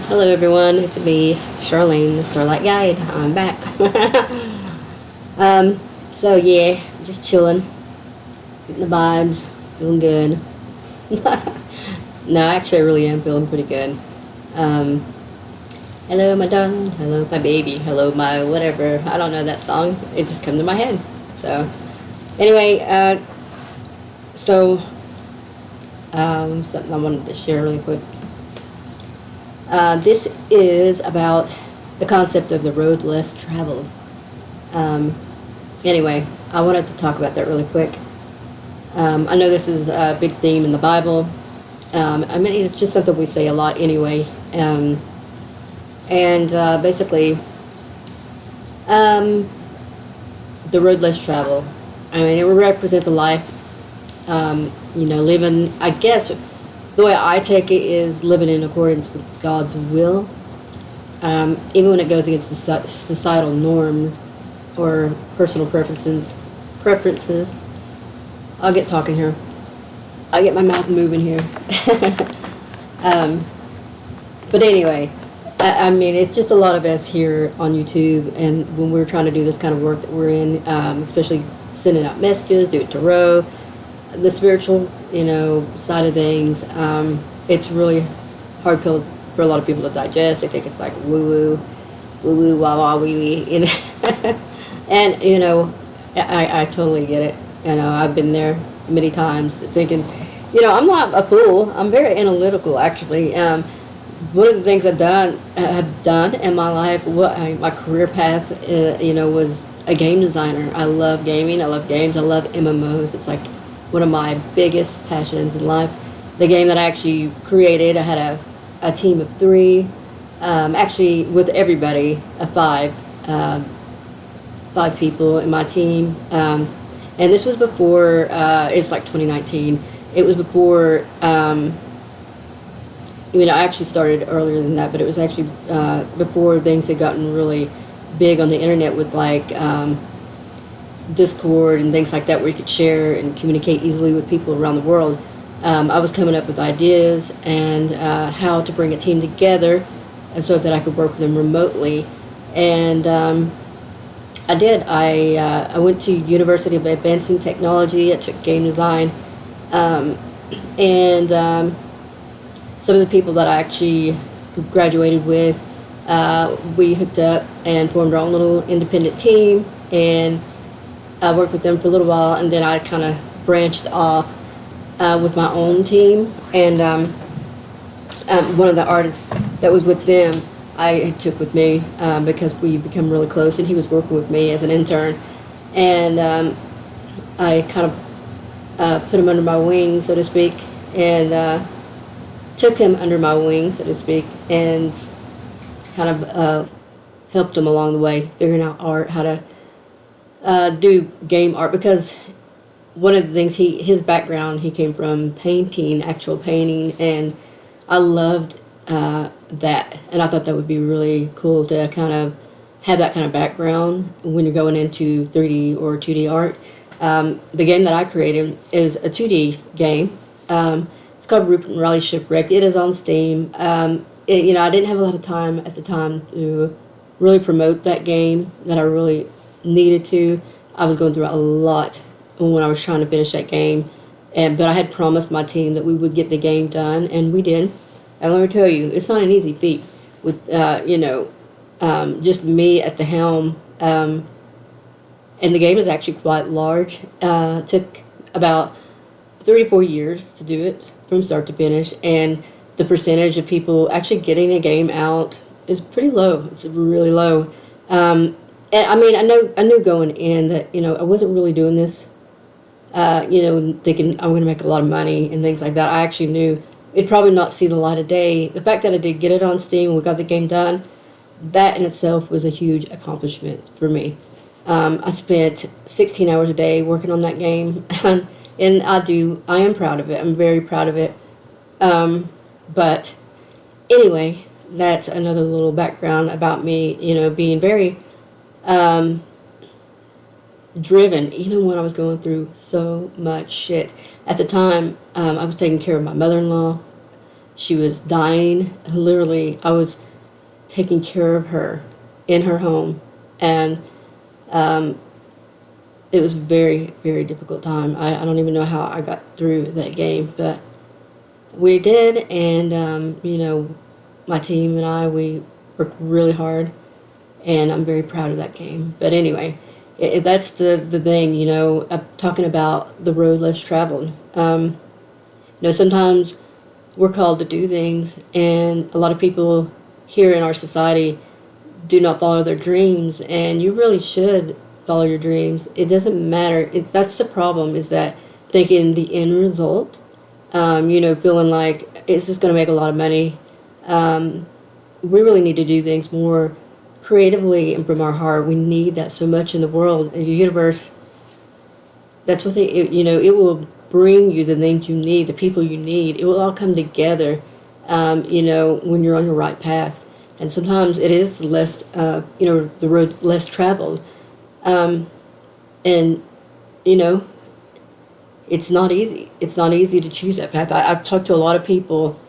Hello everyone, it's me, Charlene, the Starlight Guide. I'm back. So yeah, just chilling, getting the vibes, feeling good. No, actually I really am feeling pretty good. Um, Hello my darling, hello my baby, hello my whatever. I don't know that song, it just came to my head. So, anyway, so, something I wanted to share really quick. This is about the concept of the road less traveled. Um, anyway, I wanted to talk about that really quick. I know this is a big theme in the Bible. I mean, it's just something we say a lot anyway. Basically, the road less traveled. I mean, it represents a life, living, I guess, the way I take it is living in accordance with God's will, even when it goes against the societal norms or personal preferences. I'll get talking here. I'll get my mouth moving here. But anyway, I mean, it's just a lot of us here on YouTube, and when we're trying to do this kind of work that we're in, especially sending out messages, do it to row, the spiritual, side of things, it's really hard pill for a lot of people to digest. They think it's like woo woo, wah wah, wee wee, and I totally get it. I've been there many times, thinking, I'm not a fool. I'm very analytical, actually. One of the things I've done in my life, my career path, was a game designer. I love gaming. I love games. I love MMOs. It's like one of my biggest passions in life. The game that I actually created, I had a team of 3, actually with everybody, five people in my team. And this was before, it's like 2019. It was before, I actually started earlier than that, but it was actually before things had gotten really big on the internet with like Discord and things like that, where you could share and communicate easily with people around the world. I was coming up with ideas and how to bring a team together, and so that I could work with them remotely. And I did. I went to University of Advancing Technology. I took game design, and some of the people that I actually graduated with, we hooked up and formed our own little independent team, and I worked with them for a little while, and then I kind of branched off with my own team. And one of the artists that was with them, I took with me because we become really close, and he was working with me as an intern. And I kind of put him under my wing, so to speak, and took him under my wing, so to speak, and kind of helped him along the way, figuring out art, how to do game art, because one of the things, his background, he came from painting, actual painting, and I loved that, and I thought that would be really cool to kind of have that kind of background when you're going into 3D or 2D art. The game that I created is a 2D game. It's called Rupert and Riley Shipwreck. It is on Steam. I didn't have a lot of time at the time to really promote that game that I really needed to. I was going through a lot when I was trying to finish that game, but I had promised my team that we would get the game done, and we did. And let me tell you, it's not an easy feat with just me at the helm. And the game is actually quite large. It took about 3 to 4 years to do it from start to finish, and the percentage of people actually getting a game out is pretty low. It's really low. And I mean, I knew going in that, I wasn't really doing this, thinking I'm going to make a lot of money and things like that. I actually knew it'd probably not see the light of day. The fact that I did get it on Steam, we got the game done, that in itself was a huge accomplishment for me. I spent 16 hours a day working on that game, and I am proud of it. I'm very proud of it. But anyway, that's another little background about me, being very driven, even when I was going through so much shit. At the time, I was taking care of my mother-in-law. She was dying. Literally, I was taking care of her in her home, and it was a very, very difficult time. I don't even know how I got through that game, but we did, and my team and we worked really hard, and I'm very proud of that game. But anyway, that's the thing, talking about the road less traveled. Sometimes we're called to do things, and a lot of people here in our society do not follow their dreams, and you really should follow your dreams. It doesn't matter. That's the problem, is that thinking the end result, feeling like it's just going to make a lot of money. We really need to do things more creatively and from our heart. We need that so much in the world. The universe, that's what it will bring you the things you need, the people you need. It will all come together, when you're on your right path. And sometimes it is less, the road less traveled. And, it's not easy. It's not easy to choose that path. I've talked to a lot of people,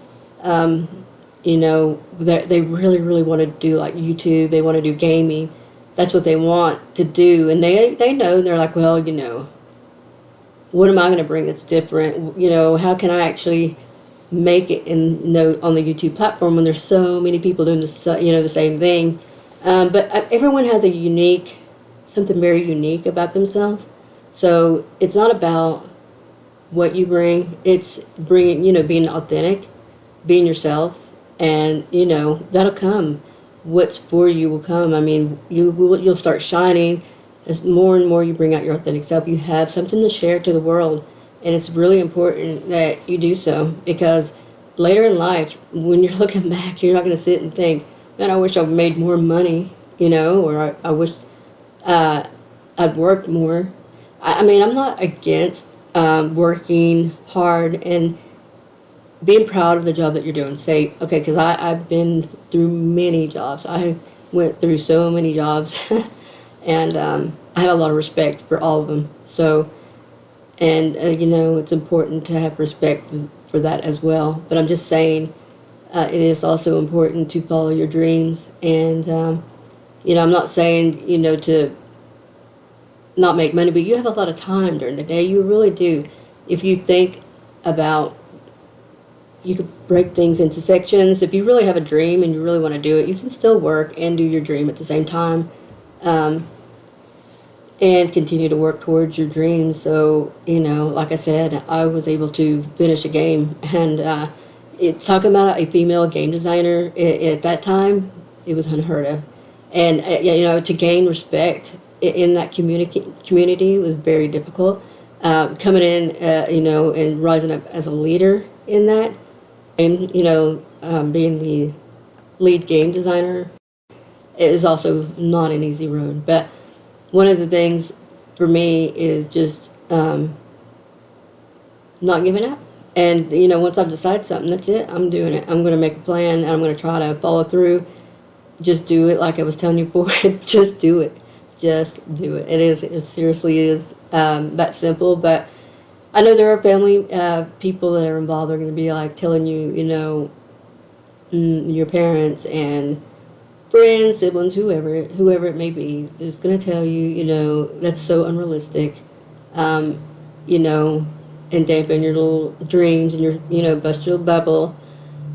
that they really, really want to do like YouTube. They want to do gaming. That's what they want to do. And they know, they're like, well, what am I going to bring that's different? How can I actually make it on the YouTube platform when there's so many people doing the same thing? But everyone has something very unique about themselves. So it's not about what you bring. It's bringing, being authentic, being yourself, and that'll come. What's for you will come. I mean, you'll start shining as more and more you bring out your authentic self. You have something to share to the world, and it's really important that you do so, because later in life, when you're looking back, you're not going to sit and think, man, I wish I made more money, or I wish I'd worked more. I mean, I'm not against working hard and being proud of the job that you're doing. Say, okay, because I've been through many jobs. I went through so many jobs, and I have a lot of respect for all of them. So, and it's important to have respect for that as well. But I'm just saying, it is also important to follow your dreams. And I'm not saying to not make money, but you have a lot of time during the day. You really do. If you think about, you could break things into sections. If you really have a dream and you really want to do it, you can still work and do your dream at the same time, and continue to work towards your dreams. So, like I said, I was able to finish a game, and it's talking about a female game designer. At that time, it was unheard of. And, to gain respect in that community was very difficult. Coming in, and rising up as a leader in that, and, being the lead game designer is also not an easy road. But one of the things for me is just not giving up. And, once I've decided something, that's it. I'm doing it. I'm going to make a plan, and I'm going to try to follow through. Just do it, like I was telling you before. Just do it. Just do it. It seriously is that simple. But I know there are family people that are involved. They're going to be like telling you, your parents and friends, siblings, whoever it may be, is going to tell you, that's so unrealistic, and dampen your little dreams and your, bust your bubble.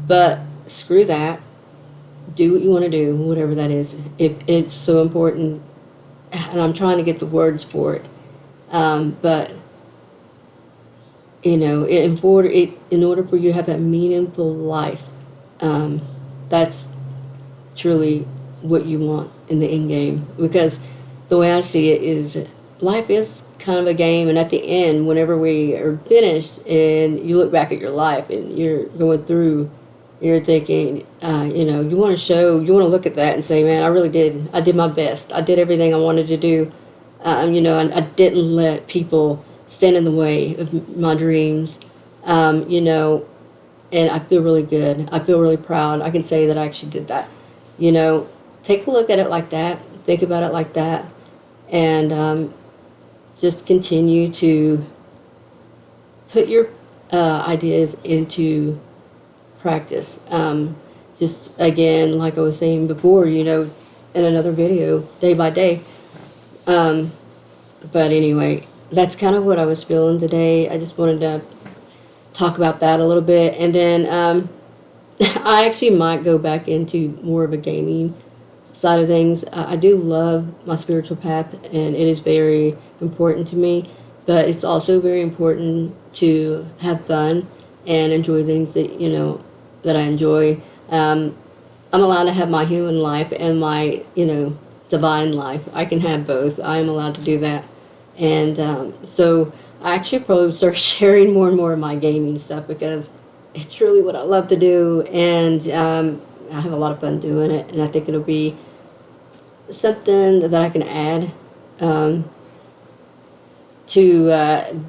But screw that. Do what you want to do, whatever that is. It's so important, and I'm trying to get the words for it. But in order for you to have that meaningful life, that's truly what you want in the end game. Because the way I see it is, life is kind of a game, and at the end, whenever we are finished and you look back at your life and you're going through, you're thinking, you want to look at that and say, man, I did my best. I did everything I wanted to do. And I didn't let people stand in the way of my dreams. And I feel really good. I feel really proud. I can say that I actually did that. Take a look at it like that. Think about it like that. And just continue to put your ideas into practice. Just again, like I was saying before, you know, in another video, day by day. But anyway, that's kind of what I was feeling today. I just wanted to talk about that a little bit. And then I actually might go back into more of a gaming side of things. I do love my spiritual path, and it is very important to me. But it's also very important to have fun and enjoy things that, you know, that I enjoy. I'm allowed to have my human life and my, you know, divine life. I can have both. I am allowed to do that. And so I actually probably would start sharing more and more of my gaming stuff, because it's really what I love to do, and I have a lot of fun doing it, and I think it'll be something that I can add to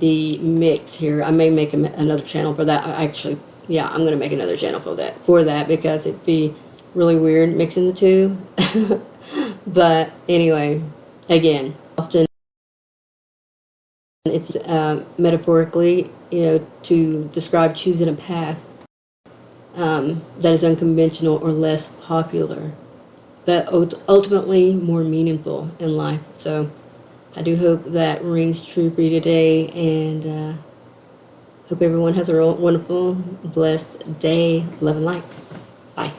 the mix here. I may make another channel for that. Yeah, I'm going to make another channel for that because it'd be really weird mixing the two. But anyway, again, often it's metaphorically, you know, to describe choosing a path that is unconventional or less popular, but ultimately more meaningful in life. So I do hope that rings true for you today, and hope everyone has a wonderful, blessed day. Love and light. Bye.